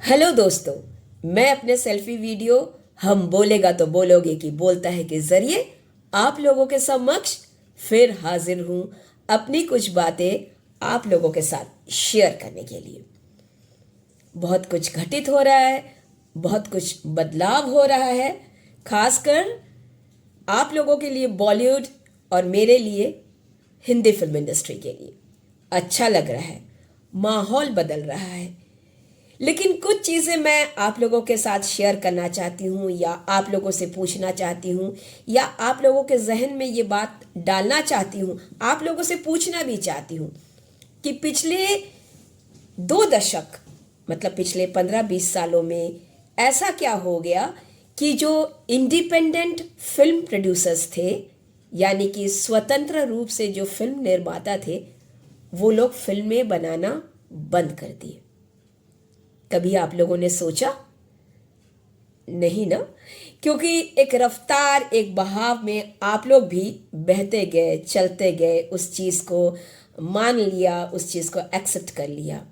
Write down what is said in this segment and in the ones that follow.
Hello दोस्तों। मैं अपने सेल्फी वीडियो हम बोलेगा तो बोलोगे कि बोलता है के जरिए आप लोगों के समक्ष फिर हाजिर हूं अपनी कुछ बातें आप लोगों के साथ शेयर करने के लिए। बहुत कुछ घटित हो रहा है, बहुत कुछ बदलाव हो रहा है, खासकर आप लोगों के लिए बॉलीवुड और मेरे लिए हिंदी फिल्म इंडस्ट्री के लिए अच्छा लग रहा है, माहौल बदल रहा है। लेकिन कुछ चीज़ें मैं आप लोगों के साथ शेयर करना चाहती हूँ या आप लोगों से पूछना चाहती हूँ या आप लोगों के जहन में ये बात डालना चाहती हूँ, आप लोगों से पूछना भी चाहती हूँ कि पिछले 2 दशक मतलब पिछले 15-20 सालों में ऐसा क्या हो गया कि जो इंडिपेंडेंट फिल्म प्रोड्यूसर्स थे, यानी कि स्वतंत्र रूप से जो फिल्म निर्माता थे, वो लोग फिल्में बनाना बंद कर दिए। कभी आप लोगों ने सोचा? नहीं ना? क्योंकि एक रफ्तार, एक बहाव में आप लोग भी बहते गए, चलते गए, उस चीज़ को मान लिया, उस चीज़ को एक्सेप्ट कर लिया।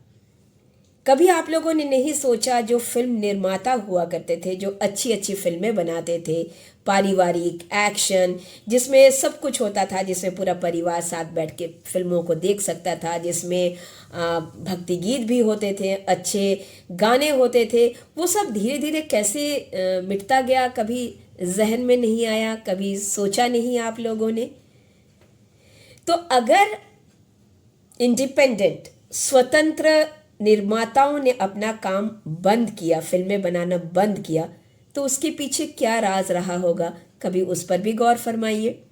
कभी आप लोगों ने नहीं सोचा जो फिल्म निर्माता हुआ करते थे, जो अच्छी अच्छी फिल्में बनाते थे, पारिवारिक एक्शन जिसमें सब कुछ होता था, जिसमें पूरा परिवार साथ बैठ के फिल्मों को देख सकता था, जिसमें भक्ति गीत भी होते थे, अच्छे गाने होते थे, वो सब धीरे धीरे कैसे मिटता गया, कभी जहन में नहीं आया, कभी सोचा नहीं आप लोगों ने? तो अगर इंडिपेंडेंट स्वतंत्र निर्माताओं ने अपना काम बंद किया, फिल्में बनाना बंद किया, तो उसके पीछे क्या राज रहा होगा? कभी उस पर भी गौर फरमाइए।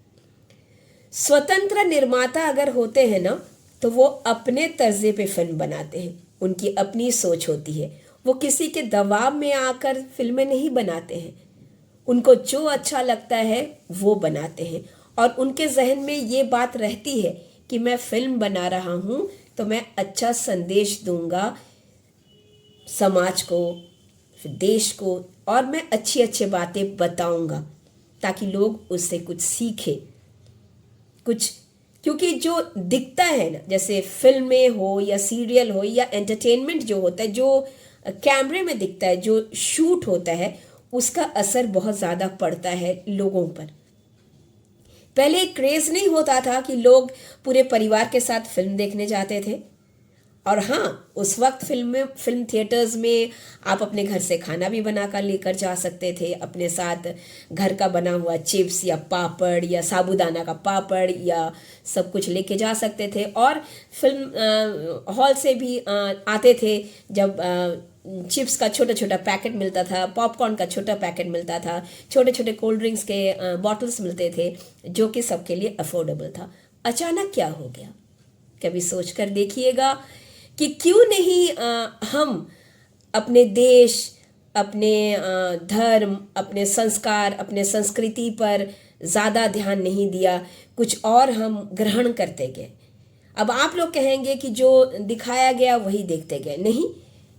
स्वतंत्र निर्माता अगर होते हैं ना, तो वो अपने तर्जे पे फिल्म बनाते हैं, उनकी अपनी सोच होती है, वो किसी के दबाव में आकर फिल्में नहीं बनाते हैं। उनको जो अच्छा लगता है वो बनाते हैं और उनके जहन में ये बात रहती है कि मैं फिल्म बना रहा हूँ तो मैं अच्छा संदेश दूंगा समाज को, देश को, और मैं अच्छी अच्छी बातें बताऊंगा ताकि लोग उससे कुछ सीखें, कुछ। क्योंकि जो दिखता है ना, जैसे फिल्में हो या सीरियल हो या एंटरटेनमेंट जो होता है, जो कैमरे में दिखता है, जो शूट होता है, उसका असर बहुत ज़्यादा पड़ता है लोगों पर। पहले क्रेज़ नहीं होता था कि लोग पूरे परिवार के साथ फिल्म देखने जाते थे। और हाँ, उस वक्त फिल्म थिएटर्स में आप अपने घर से खाना भी बनाकर लेकर जा सकते थे, अपने साथ घर का बना हुआ चिप्स या पापड़ या साबूदाना का पापड़ या सब कुछ लेके जा सकते थे। और फिल्म हॉल से भी आते थे जब चिप्स का छोटा छोटा पैकेट मिलता था, पॉपकॉर्न का छोटा पैकेट मिलता था, छोटे छोटे कोल्ड ड्रिंक्स के बॉटल्स मिलते थे, जो कि सबके लिए अफोर्डेबल था। अचानक क्या हो गया? कभी सोच कर देखिएगा कि क्यों नहीं हम अपने देश, अपने धर्म, अपने संस्कार, अपने संस्कृति पर ज़्यादा ध्यान नहीं दिया, कुछ और हम ग्रहण करते गए। अब आप लोग कहेंगे कि जो दिखाया गया वही देखते गए। नहीं,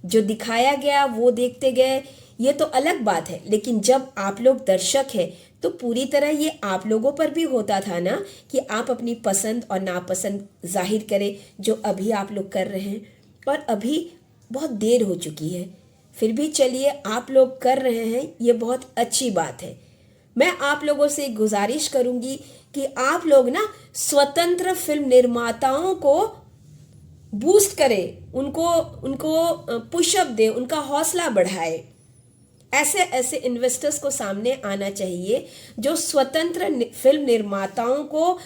जो दिखाया गया वो देखते गए, ये तो अलग बात है, लेकिन जब आप लोग दर्शक हैं तो पूरी तरह ये आप लोगों पर भी होता था ना कि आप अपनी पसंद और नापसंद जाहिर करें, जो अभी आप लोग कर रहे हैं। और अभी बहुत देर हो चुकी है, फिर भी चलिए आप लोग कर रहे हैं, ये बहुत अच्छी बात है। मैं आप लोगों से गुजारिश करूंगी कि आप लोग ना स्वतंत्र फिल्म निर्माताओं को बूस्ट करें, उनको उनको पुशअप दें, उनका हौसला बढ़ाए। ऐसे ऐसे इन्वेस्टर्स को सामने आना चाहिए जो स्वतंत्र फिल्म निर्माताओं को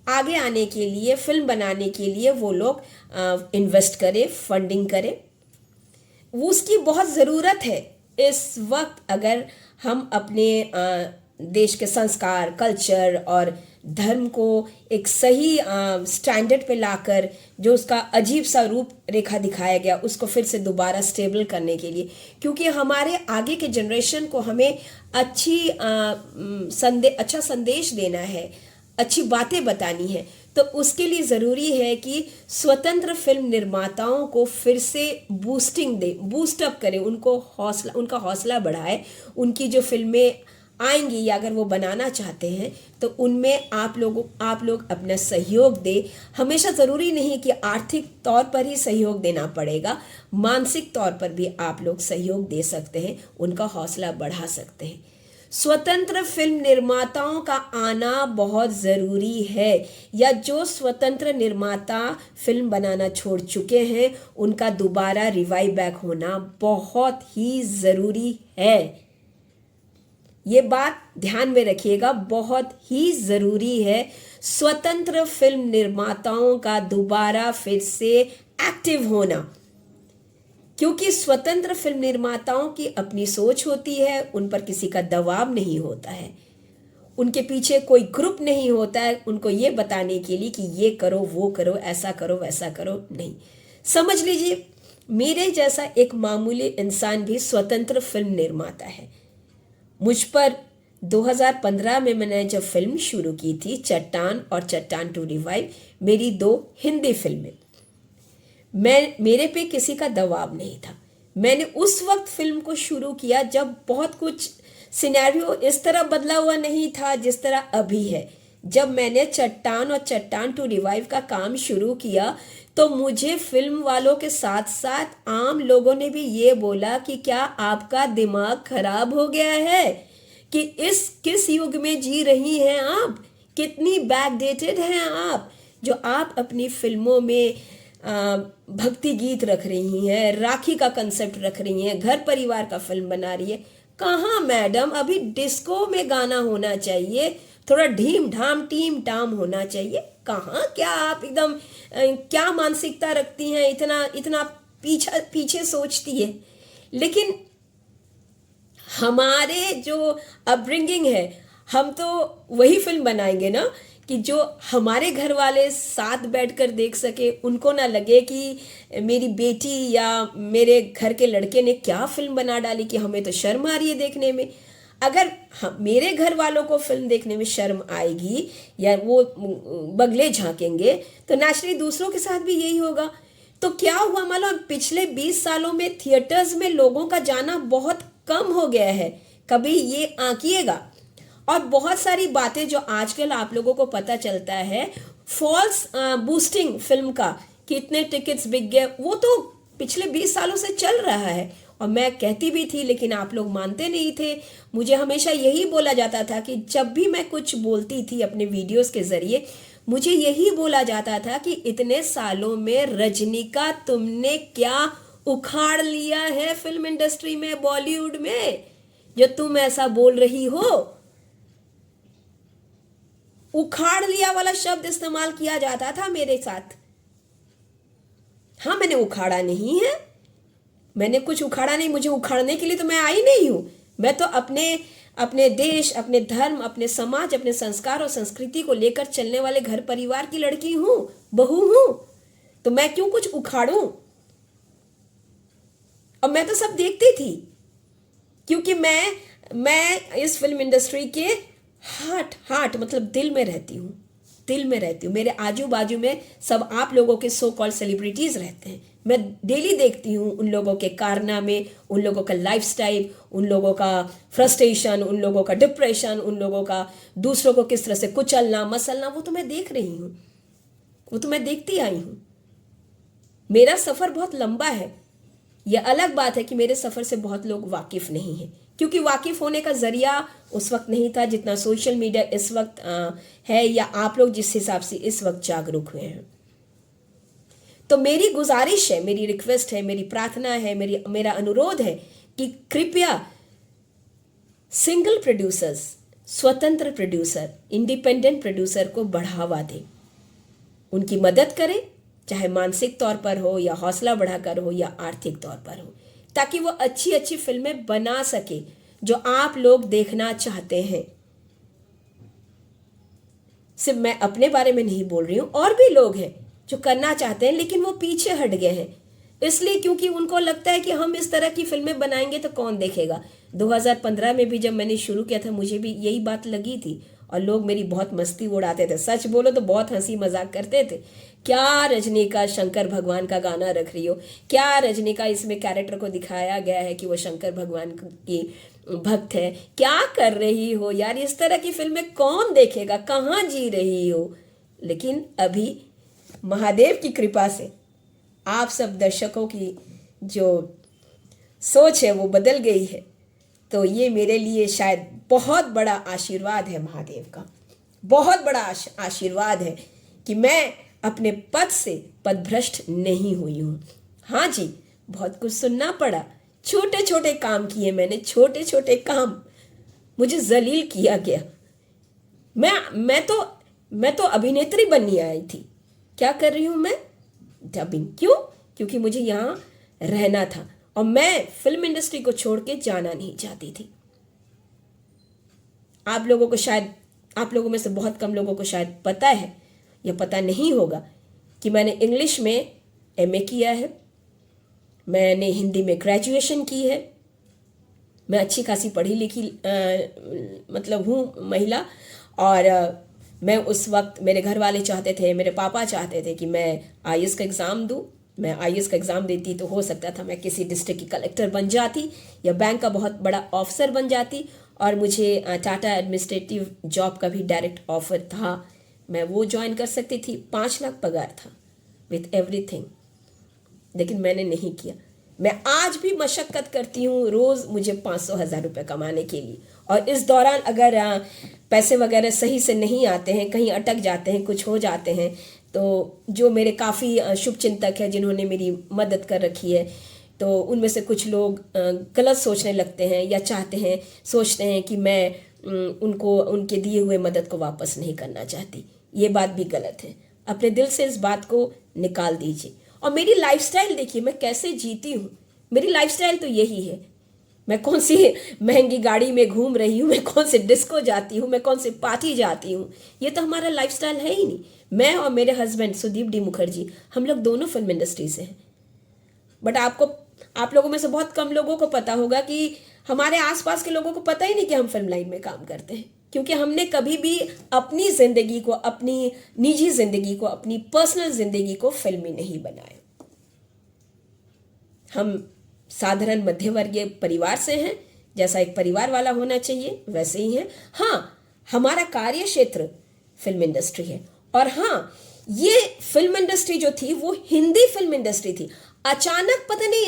आगे आने के लिए, फिल्म बनाने के लिए वो लोग इन्वेस्ट करें, फंडिंग करें। उसकी बहुत ज़रूरत है इस वक्त। अगर हम अपने देश के संस्कार, कल्चर और धर्म को एक सही स्टैंडर्ड पे लाकर, जो उसका अजीब सा रूप रेखा दिखाया गया, उसको फिर से दोबारा स्टेबल करने के लिए, क्योंकि हमारे आगे के जनरेशन को हमें अच्छा संदेश देना है, अच्छी बातें बतानी है, तो उसके लिए ज़रूरी है कि स्वतंत्र फिल्म निर्माताओं को फिर से बूस्टिंग दे, बूस्टअप करें, उनका हौसला बढ़ाए, उनकी जो फिल्में आएंगी या अगर वो बनाना चाहते हैं तो उनमें आप लोग अपना सहयोग दे। हमेशा ज़रूरी नहीं कि आर्थिक तौर पर ही सहयोग देना पड़ेगा, मानसिक तौर पर भी आप लोग सहयोग दे सकते हैं, उनका हौसला बढ़ा सकते हैं। स्वतंत्र फिल्म निर्माताओं का आना बहुत ज़रूरी है, या जो स्वतंत्र निर्माता फिल्म बनाना छोड़ चुके हैं उनका दोबारा रिवाइव बैक होना बहुत ही ज़रूरी है। ये बात ध्यान में रखिएगा, बहुत ही ज़रूरी है स्वतंत्र फिल्म निर्माताओं का दोबारा फिर से एक्टिव होना, क्योंकि स्वतंत्र फिल्म निर्माताओं की अपनी सोच होती है, उन पर किसी का दबाव नहीं होता है, उनके पीछे कोई ग्रुप नहीं होता है उनको ये बताने के लिए कि ये करो वो करो, ऐसा करो वैसा करो। नहीं, समझ लीजिए मेरे जैसा एक मामूली इंसान भी स्वतंत्र फिल्म निर्माता है। मुझ पर 2015 में मैंने जब फिल्म शुरू की थी चट्टान और चट्टान टू रिवाइव, मेरी 2 हिंदी फिल्में, मेरे पे किसी का दबाव नहीं था। मैंने उस वक्त फिल्म को शुरू किया जब बहुत कुछ सिनेरियो इस तरह बदला हुआ नहीं था जिस तरह अभी है। जब मैंने चट्टान और चट्टान टू रिवाइव का काम शुरू किया तो मुझे फिल्म वालों के साथ साथ आम लोगों ने भी ये बोला कि क्या आपका दिमाग खराब हो गया है, कि किस युग में जी रही हैं आप, कितनी बैकडेटेड हैं आप, जो आप अपनी फिल्मों में भक्ति गीत रख रही हैं, राखी का कंसेप्ट रख रही हैं, घर परिवार का फिल्म बना रही है। कहाँ मैडम, अभी डिस्को में गाना होना चाहिए, थोड़ा ढीम ढाम टीम टाम होना चाहिए। कहाँ, क्या आप एकदम क्या मानसिकता रखती हैं, इतना पीछे सोचती है। लेकिन हमारे जो अपब्रिंगिंग है, हम तो वही फिल्म बनाएंगे ना कि जो हमारे घर वाले साथ बैठकर देख सके, उनको ना लगे कि मेरी बेटी या मेरे घर के लड़के ने क्या फिल्म बना डाली कि हमें तो शर्म आ रही है देखने में। अगर मेरे घर वालों को फिल्म देखने में शर्म आएगी या वो बगले झांकेंगे तो नेचुरली दूसरों के साथ भी यही होगा। तो क्या हुआ मालूम, पिछले 20 सालों में थिएटर्स में लोगों का जाना बहुत कम हो गया है, कभी ये आंकिएगा। और बहुत सारी बातें जो आजकल आप लोगों को पता चलता है, फॉल्स बूस्टिंग फिल्म का, कि इतने टिकट्स बिक गए, वो तो पिछले 20 सालों से चल रहा है। और मैं कहती भी थी लेकिन आप लोग मानते नहीं थे। मुझे हमेशा यही बोला जाता था कि जब भी मैं कुछ बोलती थी अपने वीडियोस के जरिए, मुझे यही बोला जाता था कि इतने सालों में रजनीका तुमने क्या उखाड़ लिया है फिल्म इंडस्ट्री में, बॉलीवुड में, जो तुम ऐसा बोल रही हो। उखाड़ लिया वाला शब्द इस्तेमाल किया जाता था मेरे साथ। हाँ, मैंने उखाड़ा नहीं है, मैंने कुछ उखाड़ा नहीं, मुझे उखाड़ने के लिए तो मैं आई नहीं हूं। मैं तो अपने देश, अपने धर्म, अपने समाज, अपने संस्कार और संस्कृति को लेकर चलने वाले घर परिवार की लड़की हूं, बहू हूं। तो मैं क्यों कुछ उखाड़ूं। और मैं तो सब देखती थी, क्योंकि मैं इस फिल्म इंडस्ट्री के हार्ट मतलब दिल में रहती हूँ। मेरे आजू बाजू में सब आप लोगों के सो कॉल्ड सेलिब्रिटीज रहते हैं। मैं डेली देखती हूँ उन लोगों के कारनामे, उन लोगों का लाइफस्टाइल, उन लोगों का फ्रस्ट्रेशन, उन लोगों का डिप्रेशन, उन लोगों का दूसरों को किस तरह से कुचलना मसलना, वो तो मैं देख रही हूँ, वो तो मैं देखती आई हूँ। मेरा सफ़र बहुत लंबा है। यह अलग बात है कि मेरे सफ़र से बहुत लोग वाकिफ़ नहीं हैं, क्योंकि वाकिफ़ होने का ज़रिया उस वक्त नहीं था जितना सोशल मीडिया इस वक्त है, या आप लोग जिस हिसाब से इस वक्त जागरूक हुए हैं। तो मेरी गुजारिश है, मेरी रिक्वेस्ट है, मेरी प्रार्थना है, मेरा अनुरोध है कि कृपया सिंगल प्रोड्यूसर्स, स्वतंत्र प्रोड्यूसर, इंडिपेंडेंट प्रोड्यूसर को बढ़ावा दें, उनकी मदद करें, चाहे मानसिक तौर पर हो या हौसला बढ़ाकर हो या आर्थिक तौर पर हो, ताकि वो अच्छी अच्छी फिल्में बना सके जो आप लोग देखना चाहते हैं। सिर्फ मैं अपने बारे में नहीं बोल रही हूँ, और भी लोग हैं जो करना चाहते हैं लेकिन वो पीछे हट गए हैं, इसलिए क्योंकि उनको लगता है कि हम इस तरह की फिल्में बनाएंगे तो कौन देखेगा। 2015 में भी जब मैंने शुरू किया था मुझे भी यही बात लगी थी, और लोग मेरी बहुत मस्ती उड़ाते थे। सच बोलो तो बहुत हंसी मजाक करते थे। क्या रजनी का शंकर भगवान का गाना रख रही हो, क्या रजनी का इसमें कैरेक्टर को दिखाया गया है कि वो शंकर भगवान की भक्त है, क्या कर रही हो यार, इस तरह की फिल्में कौन देखेगा, कहाँ जी रही हो। लेकिन अभी महादेव की कृपा से आप सब दर्शकों की जो सोच है वो बदल गई है। तो ये मेरे लिए शायद बहुत बड़ा आशीर्वाद है महादेव का, बहुत बड़ा आशीर्वाद है कि मैं अपने पद से पदभ्रष्ट नहीं हुई हूँ। हाँ जी, बहुत कुछ सुनना पड़ा, छोटे छोटे काम किए मैंने, छोटे छोटे काम, मुझे जलील किया गया। मैं तो अभिनेत्री बननी आई थी। क्या कर रही हूँ मैं? डबिंग। क्यों? क्योंकि मुझे यहाँ रहना था और मैं फिल्म इंडस्ट्री को छोड़ के जाना नहीं चाहती थी। आप लोगों में से बहुत कम लोगों को शायद पता है या पता नहीं होगा कि मैंने इंग्लिश में एमए किया है, मैंने हिंदी में ग्रेजुएशन की है, मैं अच्छी खासी पढ़ी लिखी मतलब हूँ महिला। और मैं उस वक्त, मेरे घर वाले चाहते थे, मेरे पापा चाहते थे कि मैं आईएएस का एग्ज़ाम दूँ। मैं आईएएस का एग्ज़ाम देती तो हो सकता था मैं किसी डिस्ट्रिक्ट की कलेक्टर बन जाती या बैंक का बहुत बड़ा ऑफिसर बन जाती, और मुझे टाटा एडमिनिस्ट्रेटिव जॉब का भी डायरेक्ट ऑफर था, मैं वो ज्वाइन कर सकती थी। 5 लाख पगार था विथ एवरीथिंग, लेकिन मैंने नहीं किया। मैं आज भी मशक्क़त करती हूँ रोज़ मुझे 500,000 रुपये कमाने के लिए, और इस दौरान अगर पैसे वगैरह सही से नहीं आते हैं, कहीं अटक जाते हैं, कुछ हो जाते हैं, तो जो मेरे काफ़ी शुभचिंतक हैं जिन्होंने मेरी मदद कर रखी है, तो उनमें से कुछ लोग गलत सोचने लगते हैं या सोचते हैं कि मैं उनको उनके दिए हुए मदद को वापस नहीं करना चाहती। ये बात भी गलत है। अपने दिल से इस बात को निकाल दीजिए। और मेरी लाइफस्टाइल देखिए, मैं कैसे जीती हूँ। मेरी लाइफस्टाइल तो यही है। मैं कौन सी महंगी गाड़ी में घूम रही हूँ, मैं कौन से डिस्को जाती हूँ, मैं कौन से पार्टी जाती हूँ, ये तो हमारा लाइफस्टाइल है ही नहीं। मैं और मेरे हस्बैंड सुदीप डी मुखर्जी, हम लोग दोनों फिल्म इंडस्ट्री से हैं। बट आप लोगों में से बहुत कम लोगों को पता होगा कि हमारे आसपास के लोगों को पता ही नहीं कि हम फिल्म लाइन में काम करते हैं, क्योंकि हमने कभी भी अपनी ज़िंदगी को, अपनी निजी ज़िंदगी को, अपनी पर्सनल ज़िंदगी को फिल्मी नहीं बनाया। हम साधारण मध्यवर्गीय परिवार से हैं, जैसा एक परिवार वाला होना चाहिए वैसे ही हैं। हाँ, हमारा कार्य क्षेत्र फिल्म इंडस्ट्री है, और हाँ, ये फिल्म इंडस्ट्री जो थी वो हिंदी फिल्म इंडस्ट्री थी। अचानक पता नहीं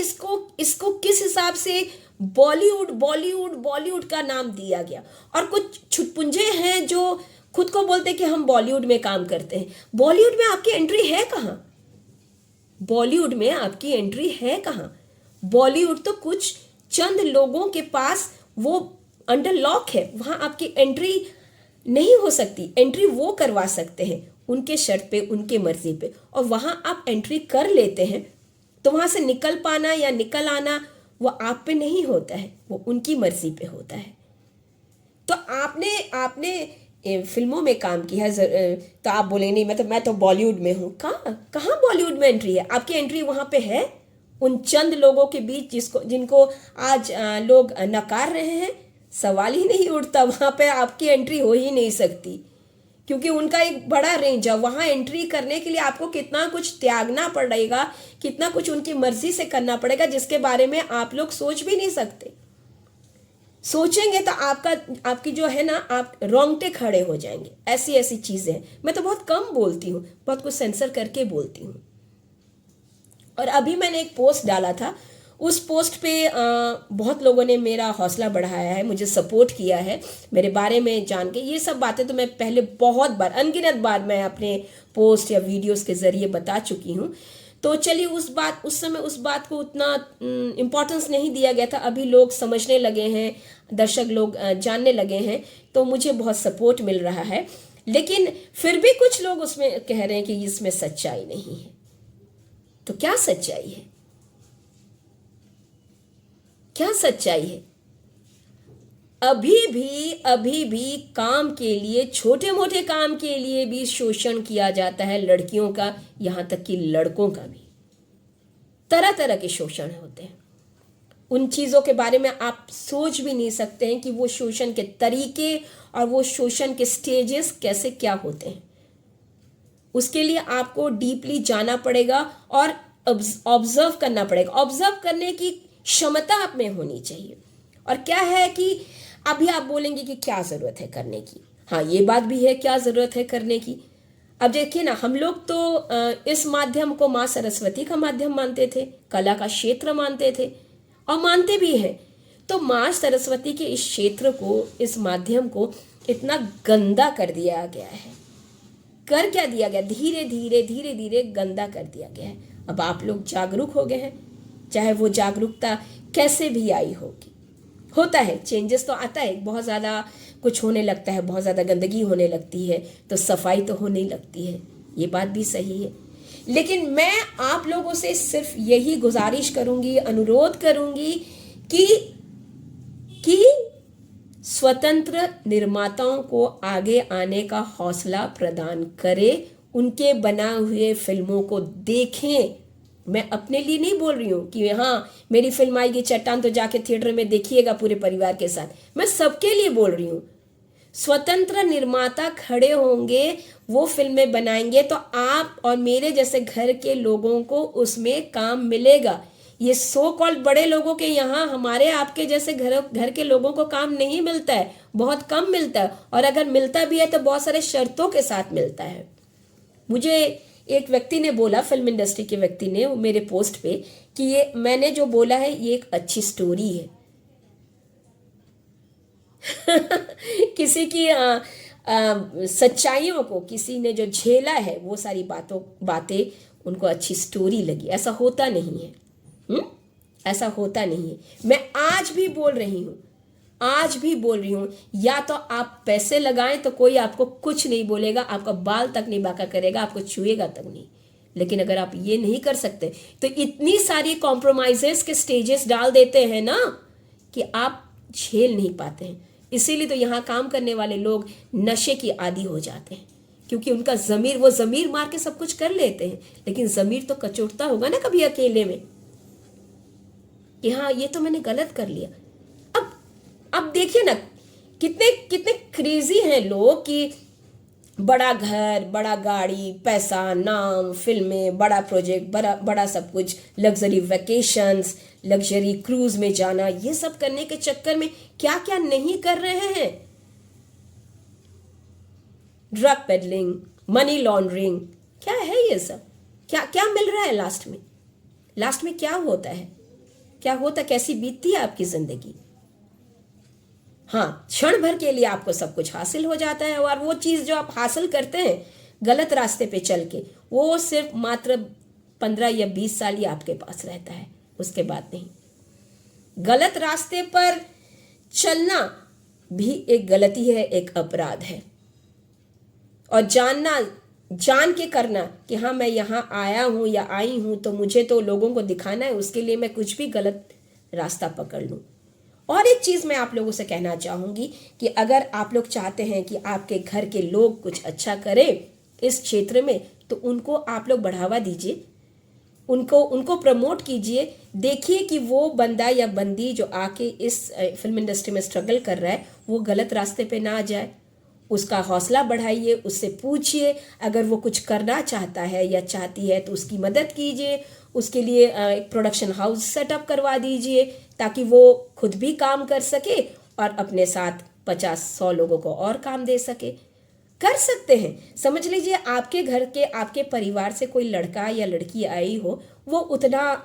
इसको किस हिसाब से बॉलीवुड का नाम दिया गया, और कुछ छुटपुंजे हैं जो खुद को बोलते कि हम बॉलीवुड में काम करते हैं। बॉलीवुड में आपकी एंट्री है कहाँ? बॉलीवुड में आपकी एंट्री है कहाँ? बॉलीवुड तो कुछ चंद लोगों के पास वो अंडर लॉक है, वहाँ आपकी एंट्री नहीं हो सकती। एंट्री वो करवा सकते हैं उनके शर्त पे, उनके मर्जी पे, और वहाँ आप एंट्री कर लेते हैं तो वहाँ से निकल पाना या निकल आना वो आप पे नहीं होता है, वो उनकी मर्जी पे होता है। तो आपने फिल्मों में काम किया है, तो आप बोलेंगे नहीं मैं तो बॉलीवुड में हूँ। कहाँ बॉलीवुड में एंट्री है? आपकी एंट्री वहाँ पे है उन चंद लोगों के बीच जिनको आज लोग नकार रहे हैं। सवाल ही नहीं उठता, वहाँ पे आपकी एंट्री हो ही नहीं सकती, क्योंकि उनका एक बड़ा रेंज है। वहाँ एंट्री करने के लिए आपको कितना कुछ त्यागना पड़ेगा, कितना कुछ उनकी मर्जी से करना पड़ेगा, जिसके बारे में आप लोग सोच भी नहीं सकते। सोचेंगे तो आपकी जो है ना, आप रोंगटे खड़े हो जाएंगे। ऐसी ऐसी चीज़ें हैं। मैं तो बहुत कम बोलती हूँ, बहुत कुछ सेंसर करके बोलती हूँ। और अभी मैंने एक पोस्ट डाला था, उस पोस्ट पे बहुत लोगों ने मेरा हौसला बढ़ाया है, मुझे सपोर्ट किया है मेरे बारे में जान के। ये सब बातें तो मैं पहले बहुत बार, अनगिनत बार मैं अपने पोस्ट या वीडियोस के ज़रिए बता चुकी हूँ। तो चलिए उस समय उस बात को उतना इम्पोर्टेंस नहीं दिया गया था। अभी लोग समझने लगे हैं, दर्शक लोग जानने लगे हैं, तो मुझे बहुत सपोर्ट मिल रहा है। लेकिन फिर भी कुछ लोग उसमें कह रहे हैं कि इसमें सच्चाई नहीं है। तो क्या सच्चाई है? क्या सच्चाई है? अभी भी काम के लिए, छोटे मोटे काम के लिए भी शोषण किया जाता है लड़कियों का, यहाँ तक कि लड़कों का भी। तरह तरह के शोषण होते हैं। उन चीज़ों के बारे में आप सोच भी नहीं सकते हैं कि वो शोषण के तरीके और वो शोषण के स्टेजेस कैसे क्या होते हैं। उसके लिए आपको डीपली जाना पड़ेगा और ऑब्जर्व करना पड़ेगा। ऑब्जर्व करने की क्षमता आप में होनी चाहिए। और क्या है कि अभी आप बोलेंगे कि क्या ज़रूरत है करने की, हाँ ये बात भी है, क्या ज़रूरत है करने की। अब देखिए ना, हम लोग तो इस माध्यम को माँ सरस्वती का माध्यम मानते थे, कला का क्षेत्र मानते थे और मानते भी हैं। तो माँ सरस्वती के इस क्षेत्र को, इस माध्यम को इतना गंदा कर दिया गया है। कर क्या दिया गया, धीरे धीरे गंदा कर दिया गया है। अब आप लोग जागरूक हो गए हैं, चाहे वो जागरूकता कैसे भी आई होगी। होता है, चेंजेस तो आता है, बहुत ज़्यादा कुछ होने लगता है, बहुत ज़्यादा गंदगी होने लगती है तो सफाई तो होने लगती है, ये बात भी सही है। लेकिन मैं आप लोगों से सिर्फ यही गुजारिश करूंगी, अनुरोध करूंगी कि स्वतंत्र निर्माताओं को आगे आने का हौसला प्रदान करें, उनके बनाए हुए फिल्मों को देखें। मैं अपने लिए नहीं बोल रही हूँ कि हाँ मेरी फिल्म आएगी चट्टान तो जाके थिएटर में देखिएगा पूरे परिवार के साथ, मैं सबके लिए बोल रही हूँ। स्वतंत्र निर्माता खड़े होंगे, वो फिल्में बनाएंगे तो आप और मेरे जैसे घर के लोगों को उसमें काम मिलेगा। ये सो कॉल्ड बड़े लोगों के यहाँ हमारे आपके जैसे घर के लोगों को काम नहीं मिलता है, बहुत कम मिलता है, और अगर मिलता भी है तो बहुत सारे शर्तों के साथ मिलता है। मुझे एक व्यक्ति ने बोला, फिल्म इंडस्ट्री के व्यक्ति ने मेरे पोस्ट पे, कि ये मैंने जो बोला है ये एक अच्छी स्टोरी है। किसी की सच्चाइयों को किसी ने जो झेला है वो सारी बातें उनको अच्छी स्टोरी लगी। ऐसा होता नहीं है। ऐसा होता नहीं है। मैं आज भी बोल रही हूँ, या तो आप पैसे लगाएं तो कोई आपको कुछ नहीं बोलेगा, आपका बाल तक नहीं बांका करेगा, आपको छुएगा तक नहीं। लेकिन अगर आप ये नहीं कर सकते तो इतनी सारी कॉम्प्रोमाइजेस के स्टेजेस डाल देते हैं ना कि आप झेल नहीं पाते हैं। इसीलिए तो यहाँ काम करने वाले लोग नशे की आदी हो जाते हैं, क्योंकि उनका वो ज़मीर मार के सब कुछ कर लेते हैं, लेकिन ज़मीर तो कचोटता होगा ना कभी अकेले में कि हाँ ये तो मैंने गलत कर लिया। अब देखिए ना, कितने क्रेजी हैं लोग कि बड़ा घर, बड़ा गाड़ी, पैसा, नाम, फिल्में, बड़ा प्रोजेक्ट, बड़ा सब कुछ, लग्जरी वैकेशंस, लग्जरी क्रूज में जाना, ये सब करने के चक्कर में क्या क्या नहीं कर रहे हैं। ड्रग पेडलिंग, मनी लॉन्ड्रिंग, क्या है ये सब, क्या क्या मिल रहा है लास्ट में क्या होता है, कैसी बीतती है आपकी जिंदगी। हाँ, क्षण भर के लिए आपको सब कुछ हासिल हो जाता है, और वो चीज़ जो आप हासिल करते हैं गलत रास्ते पे चल के, वो सिर्फ मात्र 15 या 20 साल ही आपके पास रहता है, उसके बाद नहीं। गलत रास्ते पर चलना भी एक गलती है, एक अपराध है। और जान के करना कि हाँ मैं यहाँ आया हूँ या आई हूँ तो मुझे तो लोगों को दिखाना है, उसके लिए मैं कुछ भी गलत रास्ता पकड़ लूँ। और एक चीज़ मैं आप लोगों से कहना चाहूँगी कि अगर आप लोग चाहते हैं कि आपके घर के लोग कुछ अच्छा करें इस क्षेत्र में, तो उनको आप लोग बढ़ावा दीजिए, उनको प्रमोट कीजिए। देखिए कि वो बंदा या बंदी जो आके इस फिल्म इंडस्ट्री में स्ट्रगल कर रहा है वो गलत रास्ते पे ना आ जाए, उसका हौसला बढ़ाइए, उससे पूछिए। अगर वो कुछ करना चाहता है या चाहती है तो उसकी मदद कीजिए, उसके लिए एक प्रोडक्शन हाउस सेटअप करवा दीजिए ताकि वो खुद भी काम कर सके और अपने साथ 50-100 लोगों को और काम दे सके। कर सकते हैं। समझ लीजिए आपके घर के, आपके परिवार से कोई लड़का या लड़की आई हो, वो उतना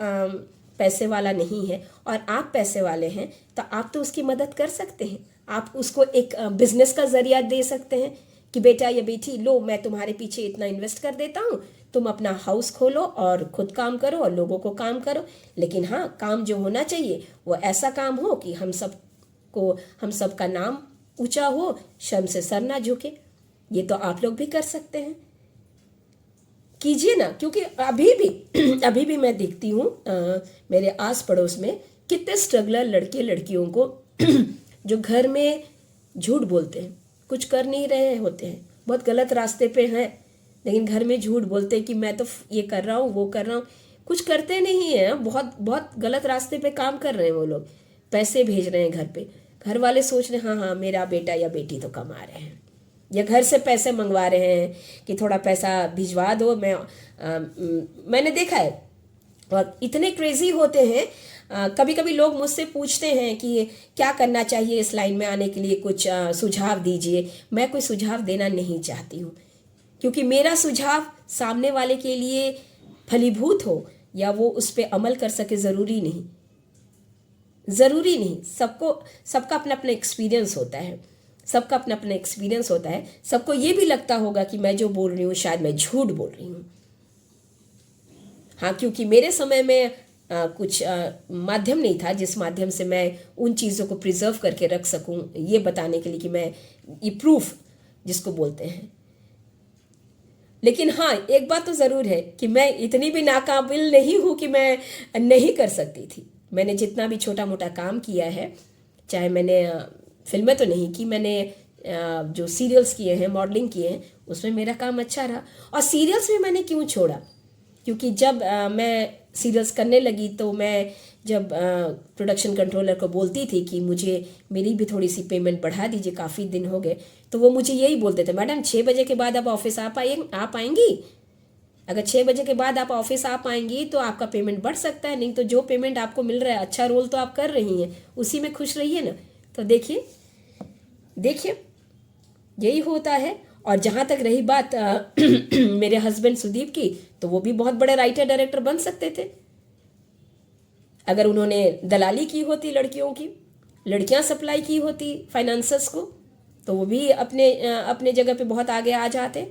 पैसे वाला नहीं है और आप पैसे वाले हैं, तो आप तो उसकी मदद कर सकते हैं। आप उसको एक बिजनेस का जरिया दे सकते हैं कि बेटा या बेटी लो, मैं तुम्हारे पीछे इतना इन्वेस्ट कर देता हूँ, तुम अपना हाउस खोलो और खुद काम करो और लोगों को काम करो। लेकिन हाँ, काम जो होना चाहिए वो ऐसा काम हो कि हम सबका नाम ऊंचा हो, शर्म से सर ना झुके। ये तो आप लोग भी कर सकते हैं, कीजिए ना। क्योंकि अभी भी मैं देखती हूँ मेरे आस पड़ोस में कितने स्ट्रगलर लड़के लड़कियों को जो घर में झूठ बोलते हैं, कुछ कर नहीं रहे होते हैं, बहुत गलत रास्ते पे हैं, लेकिन घर में झूठ बोलते हैं कि मैं तो ये कर रहा हूँ, वो कर रहा हूँ। कुछ करते नहीं हैं, बहुत बहुत गलत रास्ते पे काम कर रहे हैं वो लोग। पैसे भेज रहे हैं घर पे, घर वाले सोच रहे हैं हाँ हाँ मेरा बेटा या बेटी तो कमा रहे हैं, या घर से पैसे मंगवा रहे हैं कि थोड़ा पैसा भिजवा दो। मैंने देखा है, और इतने क्रेजी होते हैं। कभी कभी लोग मुझसे पूछते हैं कि क्या करना चाहिए इस लाइन में आने के लिए, कुछ सुझाव दीजिए। मैं कोई सुझाव देना नहीं चाहती हूँ, क्योंकि मेरा सुझाव सामने वाले के लिए फलीभूत हो या वो उस पर अमल कर सके ज़रूरी नहीं, ज़रूरी नहीं। सबका अपना अपना एक्सपीरियंस होता है, सबका अपना अपना एक्सपीरियंस होता है। सबको ये भी लगता होगा कि मैं जो बोल रही हूँ शायद मैं झूठ बोल रही हूँ। हाँ, क्योंकि मेरे समय में कुछ माध्यम नहीं था जिस माध्यम से मैं उन चीज़ों को प्रिजर्व करके रख सकूं, ये बताने के लिए कि मैं ये प्रूफ जिसको बोलते हैं। लेकिन हाँ, एक बात तो ज़रूर है कि मैं इतनी भी नाकाबिल नहीं हूँ कि मैं नहीं कर सकती थी। मैंने जितना भी छोटा मोटा काम किया है, चाहे मैंने फिल्में तो नहीं की, मैंने जो सीरियल्स किए हैं, मॉडलिंग किए हैं, उसमें मेरा काम अच्छा रहा। और सीरियल्स में मैंने क्यों छोड़ा, क्योंकि जब मैं सीरियल्स करने लगी तो मैं जब प्रोडक्शन कंट्रोलर को बोलती थी कि मुझे मेरी भी थोड़ी सी पेमेंट बढ़ा दीजिए, काफ़ी दिन हो गए, तो वो मुझे यही बोलते थे, मैडम 6 बजे के बाद आप ऑफिस आ पाएंगी? अगर 6 बजे के बाद आप ऑफिस आ पाएंगी तो आपका पेमेंट बढ़ सकता है, नहीं तो जो पेमेंट आपको मिल रहा है, अच्छा रोल तो आप कर रही हैं, उसी में खुश रहिए ना। तो देखिए यही होता है। और जहाँ तक रही बात मेरे हस्बैंड सुदीप की, तो वो भी बहुत बड़े राइटर डायरेक्टर बन सकते थे अगर उन्होंने दलाली की होती, लड़कियां सप्लाई की होती फाइनेंसर्स को, तो वो भी अपने जगह पे बहुत आगे आ जाते।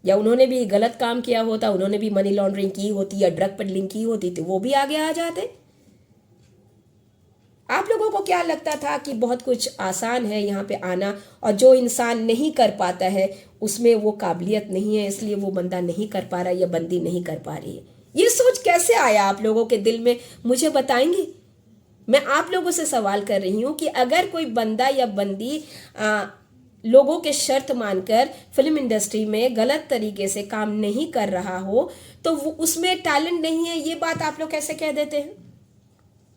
या उन्होंने भी गलत काम किया होता, उन्होंने भी मनी लॉन्ड्रिंग की होती या ड्रग पेडलिंग की होती, तो वो भी आगे आ जाते। आप लोगों को क्या लगता था कि बहुत कुछ आसान है यहाँ पे आना, और जो इंसान नहीं कर पाता है उसमें वो काबिलियत नहीं है, इसलिए वो बंदा नहीं कर पा रहा या बंदी नहीं कर पा रही है? ये सोच कैसे आया आप लोगों के दिल में, मुझे बताएंगे? मैं आप लोगों से सवाल कर रही हूँ कि अगर कोई बंदा या बंदी लोगों के शर्त मानकर फिल्म इंडस्ट्री में गलत तरीके से काम नहीं कर रहा हो, तो वो उसमें टैलेंट नहीं है, ये बात आप लोग कैसे कह देते हैं?